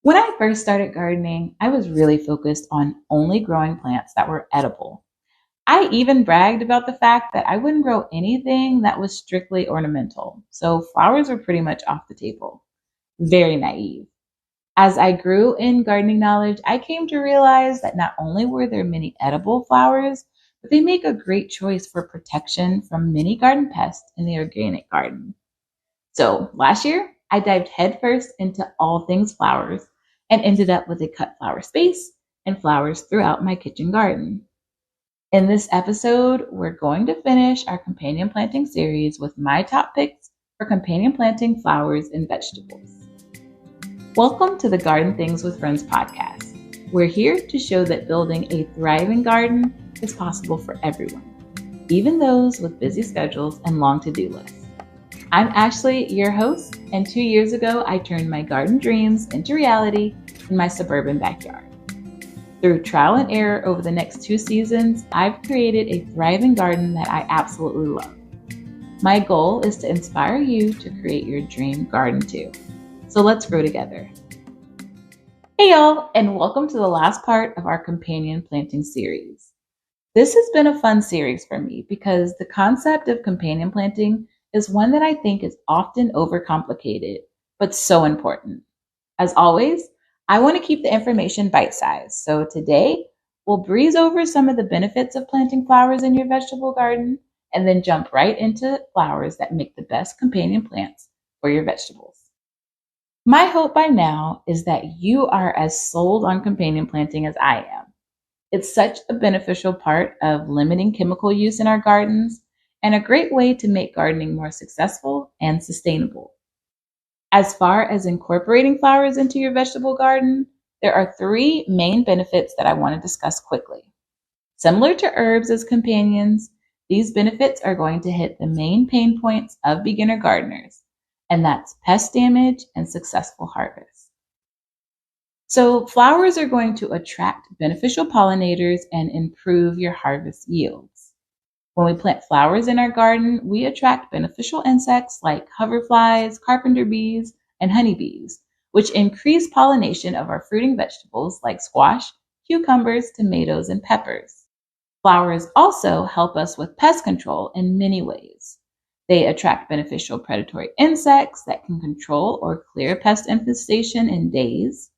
When I first started gardening, I was really focused on only growing plants that were edible. I even bragged about the fact that I wouldn't grow anything that was strictly ornamental, so flowers were pretty much off the table. Very naive. As I grew in gardening knowledge, I came to realize that not only were there many edible flowers, but they make a great choice for protection from many garden pests in the organic garden. So last year, I dived headfirst into all things flowers and ended up with a cut flower space and flowers throughout my kitchen garden. In this episode, we're going to finish our companion planting series with my top picks for companion planting flowers and vegetables. Welcome to the Garden Things with Friends podcast. We're here to show that building a thriving garden is possible for everyone, even those with busy schedules and long to-do lists. I'm Ashley, your host, and 2 years ago, I turned my garden dreams into reality in my suburban backyard. Through trial and error over the next 2 seasons, I've created a thriving garden that I absolutely love. My goal is to inspire you to create your dream garden too. So let's grow together. Hey y'all, and welcome to the last part of our companion planting series. This has been a fun series for me because the concept of companion planting is one that I think is often overcomplicated, but so important. As always, I want to keep the information bite-sized. So today, we'll breeze over some of the benefits of planting flowers in your vegetable garden and then jump right into flowers that make the best companion plants for your vegetables. My hope by now is that you are as sold on companion planting as I am. It's such a beneficial part of limiting chemical use in our gardens and a great way to make gardening more successful and sustainable. As far as incorporating flowers into your vegetable garden, there are 3 main benefits that I want to discuss quickly. Similar to herbs as companions, these benefits are going to hit the main pain points of beginner gardeners, and that's pest damage and successful harvest. So flowers are going to attract beneficial pollinators and improve your harvest yields. When we plant flowers in our garden, we attract beneficial insects like hoverflies, carpenter bees, and honeybees, which increase pollination of our fruiting vegetables like squash, cucumbers, tomatoes, and peppers. Flowers also help us with pest control in many ways. They attract beneficial predatory insects that can control or clear pest infestation in days.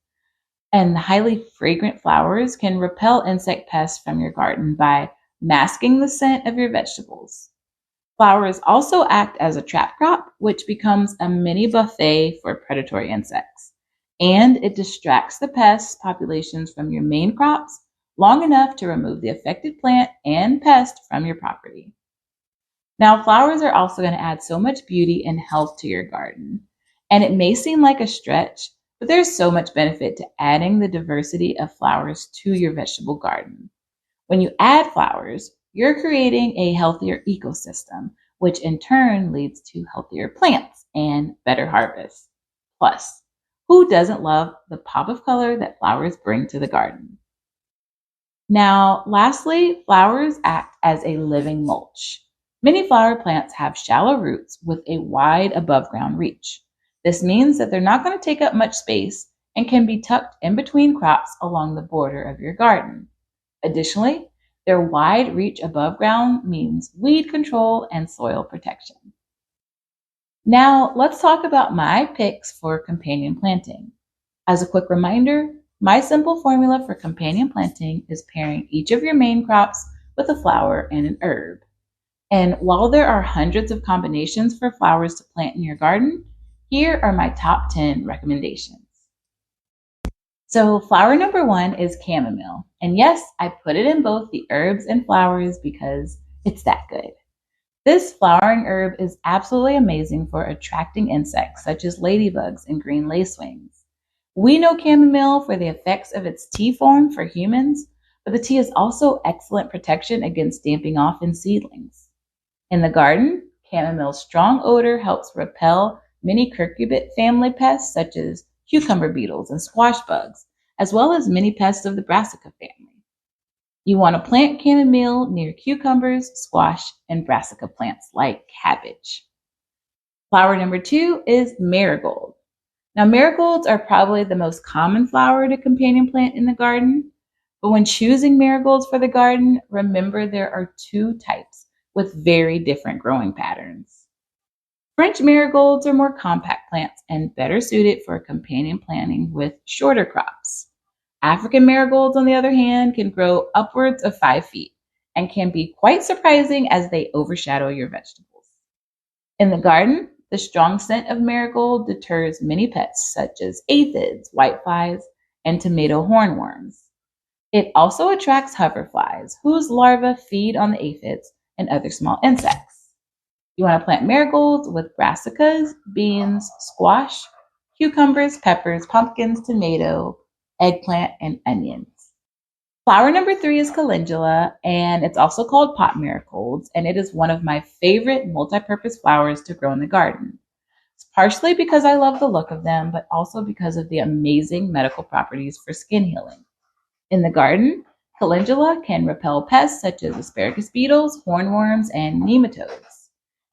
And highly fragrant flowers can repel insect pests from your garden by masking the scent of your vegetables. Flowers also act as a trap crop, which becomes a mini buffet for predatory insects. And it distracts the pest populations from your main crops long enough to remove the affected plant and pest from your property. Now, flowers are also going to add so much beauty and health to your garden. And it may seem like a stretch, but there's so much benefit to adding the diversity of flowers to your vegetable garden. When you add flowers, you're creating a healthier ecosystem, which in turn leads to healthier plants and better harvests. Plus, who doesn't love the pop of color that flowers bring to the garden? Now, lastly, flowers act as a living mulch. Many flower plants have shallow roots with a wide above ground reach. This means that they're not going to take up much space and can be tucked in between crops along the border of your garden. Additionally, their wide reach above ground means weed control and soil protection. Now, let's talk about my picks for companion planting. As a quick reminder, my simple formula for companion planting is pairing each of your main crops with a flower and an herb. And while there are hundreds of combinations for flowers to plant in your garden, here are my top 10 recommendations. So flower number 1 is chamomile. And yes, I put it in both the herbs and flowers because it's that good. This flowering herb is absolutely amazing for attracting insects such as ladybugs and green lacewings. We know chamomile for the effects of its tea form for humans, but the tea is also excellent protection against damping off in seedlings. In the garden, chamomile's strong odor helps repel many cucurbit family pests such as cucumber beetles and squash bugs, as well as many pests of the brassica family. You want to plant chamomile near cucumbers, squash, and brassica plants like cabbage. Flower number 2 is marigold. Now, marigolds are probably the most common flower to companion plant in the garden. But when choosing marigolds for the garden, remember there are two types with very different growing patterns. French marigolds are more compact plants and better suited for companion planting with shorter crops. African marigolds, on the other hand, can grow upwards of 5 feet and can be quite surprising as they overshadow your vegetables. In the garden, the strong scent of marigold deters many pests such as aphids, whiteflies, and tomato hornworms. It also attracts hoverflies, whose larvae feed on the aphids and other small insects. You want to plant marigolds with brassicas, beans, squash, cucumbers, peppers, pumpkins, tomato, eggplant, and onions. Flower number 3 is calendula, and it's also called pot marigolds, and it is one of my favorite multi-purpose flowers to grow in the garden. It's partially because I love the look of them, but also because of the amazing medical properties for skin healing. In the garden, calendula can repel pests such as asparagus beetles, hornworms, and nematodes.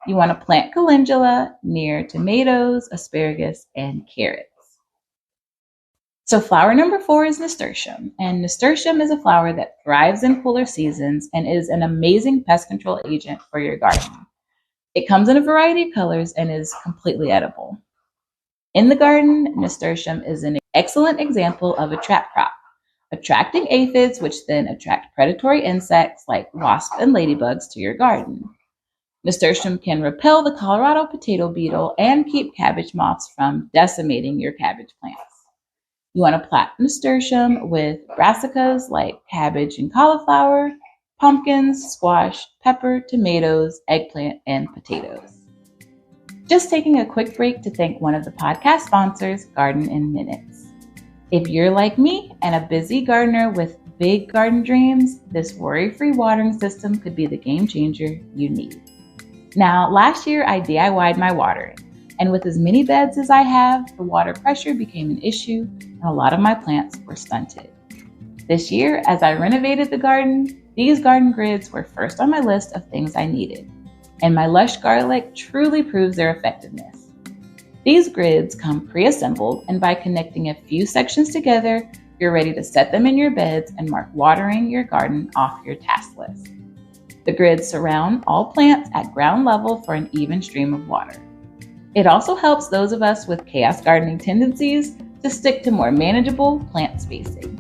You want to plant calendula near tomatoes, asparagus, and carrots. So flower number 4 is nasturtium, and nasturtium is a flower that thrives in cooler seasons and is an amazing pest control agent for your garden. It comes in a variety of colors and is completely edible. In the garden, nasturtium is an excellent example of a trap crop, attracting aphids which then attract predatory insects like wasps and ladybugs to your garden. Nasturtium can repel the Colorado potato beetle and keep cabbage moths from decimating your cabbage plants. You want to plant nasturtium with brassicas like cabbage and cauliflower, pumpkins, squash, pepper, tomatoes, eggplant, and potatoes. Just taking a quick break to thank one of the podcast sponsors, Garden in Minutes. If you're like me and a busy gardener with big garden dreams, this worry-free watering system could be the game changer you need. Now, last year I DIY'd my watering, and with as many beds as I have, the water pressure became an issue and a lot of my plants were stunted. This year, as I renovated the garden, these garden grids were first on my list of things I needed, and my lush garlic truly proves their effectiveness. These grids come pre-assembled, and by connecting a few sections together, you're ready to set them in your beds and mark watering your garden off your task list. The grids surround all plants at ground level for an even stream of water. It also helps those of us with chaos gardening tendencies to stick to more manageable plant spacing.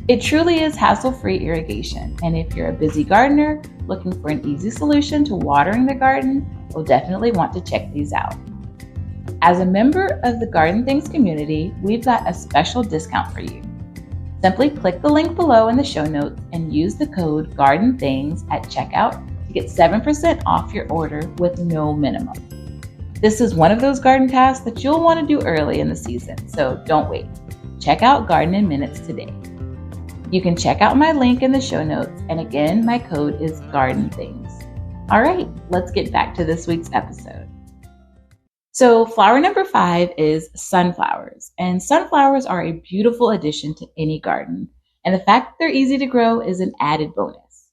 It truly is hassle-free irrigation, and if you're a busy gardener looking for an easy solution to watering the garden, you'll definitely want to check these out. As a member of the Garden Things community, we've got a special discount for you. Simply click the link below in the show notes and use the code GARDENTHINGS at checkout to get 7% off your order with no minimum. This is one of those garden tasks that you'll want to do early in the season, so don't wait. Check out Garden in Minutes today. You can check out my link in the show notes, and again, my code is GARDENTHINGS. All right, let's get back to this week's episode. So flower number 5 is sunflowers, and sunflowers are a beautiful addition to any garden, and the fact that they're easy to grow is an added bonus.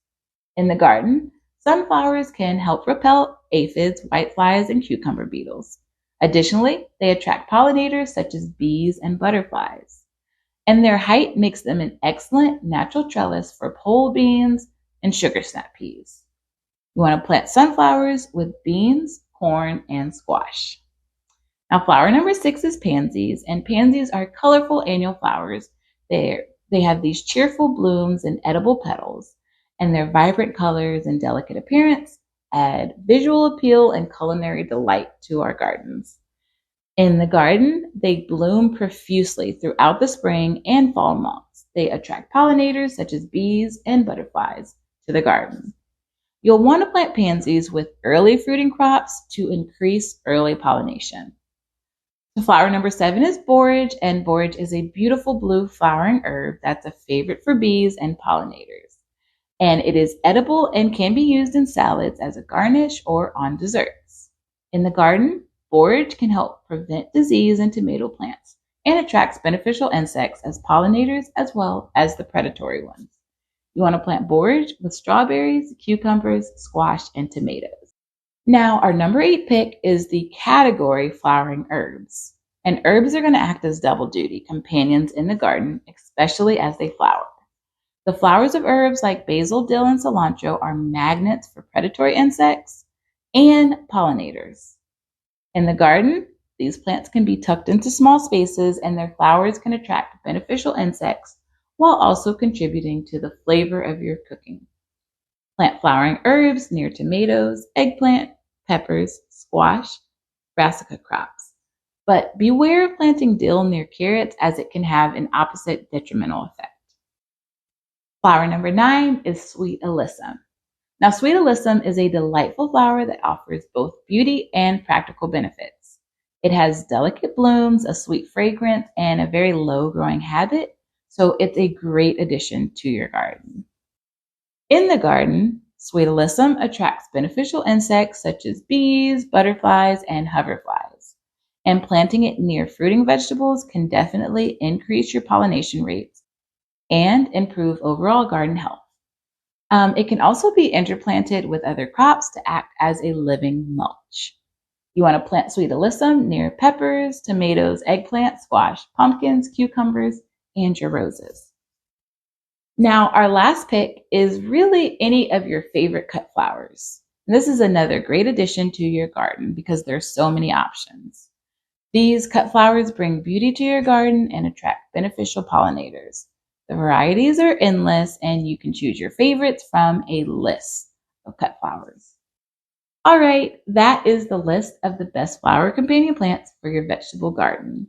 In the garden, sunflowers can help repel aphids, whiteflies, and cucumber beetles. Additionally, they attract pollinators such as bees and butterflies, and their height makes them an excellent natural trellis for pole beans and sugar snap peas. You want to plant sunflowers with beans, corn, and squash. Now, flower number 6 is pansies, and pansies are colorful annual flowers. They have these cheerful blooms and edible petals, and their vibrant colors and delicate appearance add visual appeal and culinary delight to our gardens. In the garden, they bloom profusely throughout the spring and fall months. They attract pollinators such as bees and butterflies to the garden. You'll want to plant pansies with early fruiting crops to increase early pollination. The flower number 7 is borage, and borage is a beautiful blue flowering herb that's a favorite for bees and pollinators. And it is edible and can be used in salads as a garnish or on desserts. In the garden, borage can help prevent disease in tomato plants and attracts beneficial insects as pollinators as well as the predatory ones. You want to plant borage with strawberries, cucumbers, squash, and tomatoes. Now, our number 8 pick is the category flowering herbs. And herbs are going to act as double duty companions in the garden, especially as they flower. The flowers of herbs like basil, dill, and cilantro are magnets for predatory insects and pollinators. In the garden, these plants can be tucked into small spaces and their flowers can attract beneficial insects while also contributing to the flavor of your cooking. Plant flowering herbs near tomatoes, eggplant, peppers, squash, brassica crops. But beware of planting dill near carrots as it can have an opposite detrimental effect. Flower number 9 is sweet alyssum. Now, sweet alyssum is a delightful flower that offers both beauty and practical benefits. It has delicate blooms, a sweet fragrance, and a very low growing habit, so it's a great addition to your garden. In the garden, sweet alyssum attracts beneficial insects such as bees, butterflies, and hoverflies. And planting it near fruiting vegetables can definitely increase your pollination rates and improve overall garden health. It can also be interplanted with other crops to act as a living mulch. You want to plant sweet alyssum near peppers, tomatoes, eggplant, squash, pumpkins, cucumbers, and your roses. Now, our last pick is really any of your favorite cut flowers. And this is another great addition to your garden because there's so many options. These cut flowers bring beauty to your garden and attract beneficial pollinators. The varieties are endless and you can choose your favorites from a list of cut flowers. All right, that is the list of the best flower companion plants for your vegetable garden.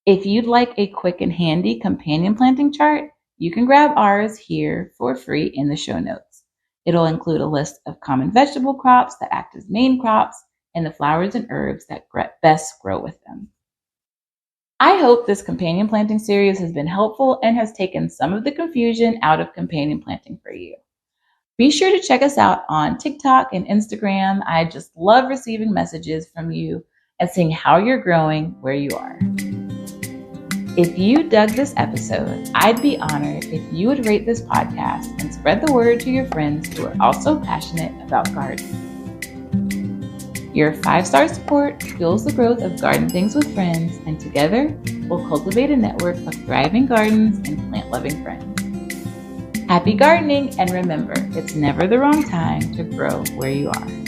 If you'd like a quick and handy companion planting chart, you can grab ours here for free in the show notes. It'll include a list of common vegetable crops that act as main crops and the flowers and herbs that best grow with them. I hope this companion planting series has been helpful and has taken some of the confusion out of companion planting for you. Be sure to check us out on TikTok and Instagram. I just love receiving messages from you and seeing how you're growing where you are. If you dug this episode, I'd be honored if you would rate this podcast and spread the word to your friends who are also passionate about gardening. Your 5-star support fuels the growth of Garden Things with Friends, and together we'll cultivate a network of thriving gardens and plant-loving friends. Happy gardening, and remember, it's never the wrong time to grow where you are.